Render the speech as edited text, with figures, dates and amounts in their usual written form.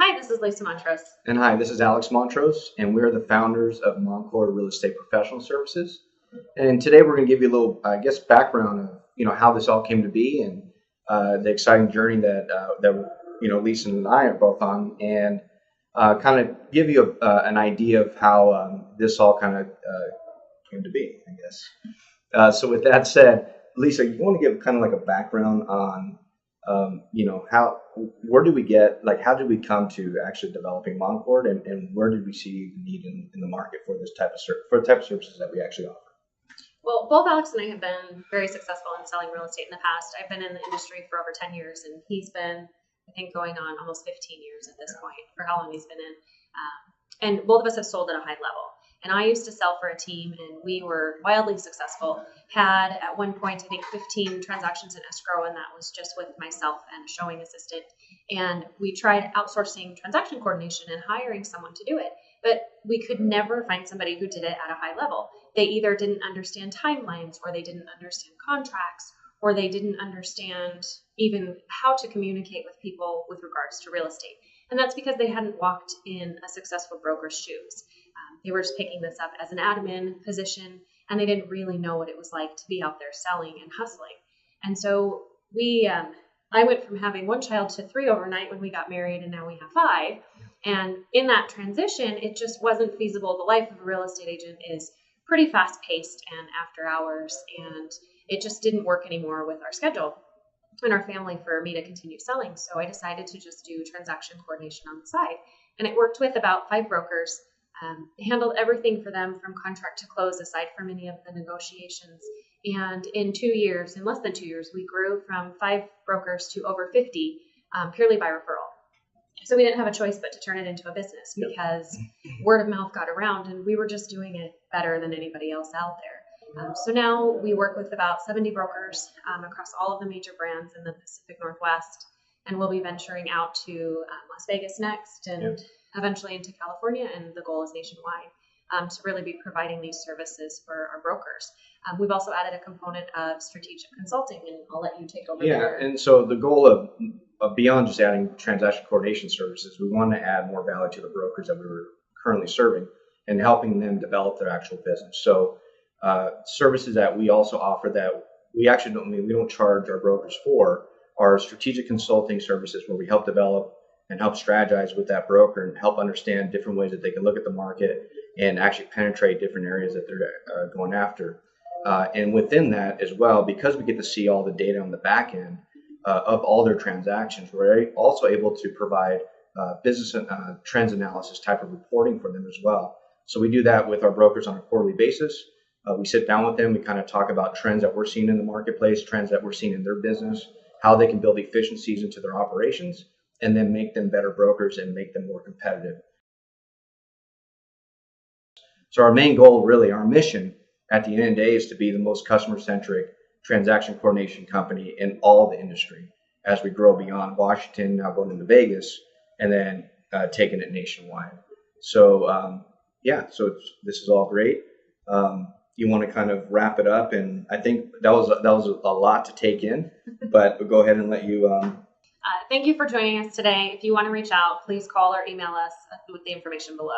Hi, this is Lisa Montrose. And hi, this is Alex Montrose, and we're the founders of Moncord Real Estate Professional Services. And today we're going to give you a little, background of how this all came to be and the exciting journey that Lisa and I are both on, and kind of give you an idea of how this all kind of came to be, I guess. So with that said, Lisa, you want to give kind of like a background on where did we get, how did we come to actually developing Moncord, and where did we see the need in the market for this type of services that we actually offer? Well, both Alex and I have been very successful in selling real estate in the past. I've been in the industry for over 10 years, and he's been, I think, going on almost 15 years at this point for how long he's been in. And both of us have sold at a high level. And I used to sell for a team, and we were wildly successful. Had at one point, I think, 15 transactions in escrow, and that was just with myself and a showing assistant. And we tried outsourcing transaction coordination and hiring someone to do it, but we could never find somebody who did it at a high level. They either didn't understand timelines, or they didn't understand contracts, or they didn't understand even how to communicate with people with regards to real estate. And that's because they hadn't walked in a successful broker's shoes. They were just picking this up as an admin position, and they didn't really know what it was like to be out there selling and hustling. And so I went from having one child to 3 overnight when we got married, and now we have 5. And in that transition, it just wasn't feasible. The life of a real estate agent is pretty fast paced and after hours, and it just didn't work anymore with our schedule and our family for me to continue selling. So I decided to just do transaction coordination on the side. And it worked with about 5 brokers. Handled everything for them from contract to close, aside from any of the negotiations. And in 2 years, in less than 2 years, we grew from 5 brokers to over 50 purely by referral. So we didn't have a choice but to turn it into a business because word of mouth got around, and we were just doing it better than anybody else out there. So now we work with about 70 brokers across all of the major brands in the Pacific Northwest, and we'll be venturing out to Las Vegas next, and eventually into California, and the goal is nationwide to really be providing these services for our brokers. We've also added a component of strategic consulting, and I'll let you take over. Yeah, and so the goal of beyond just adding transaction coordination services, we want to add more value to the brokers that we were currently serving and helping them develop their actual business. So services that we also offer that we actually don't charge our brokers for are strategic consulting services, where we help develop and help strategize with that broker and help understand different ways that they can look at the market and actually penetrate different areas that they're going after. And within that as well, because we get to see all the data on the back end of all their transactions, we're also able to provide business trends analysis type of reporting for them as well. So we do that with our brokers on a quarterly basis. We sit down with them, we kind of talk about trends that we're seeing in the marketplace, trends that we're seeing in their business, how they can build efficiencies into their operations, and then make them better brokers and make them more competitive. So our main goal, really, our mission at the end of the day, is to be the most customer-centric transaction coordination company in all the industry as we grow beyond Washington, now going into Vegas, and then taking it nationwide. So this is all great. You want to kind of wrap it up, and I think that was a lot to take in, but we'll go ahead and let you. Thank you for joining us today. If you want to reach out, please call or email us with the information below.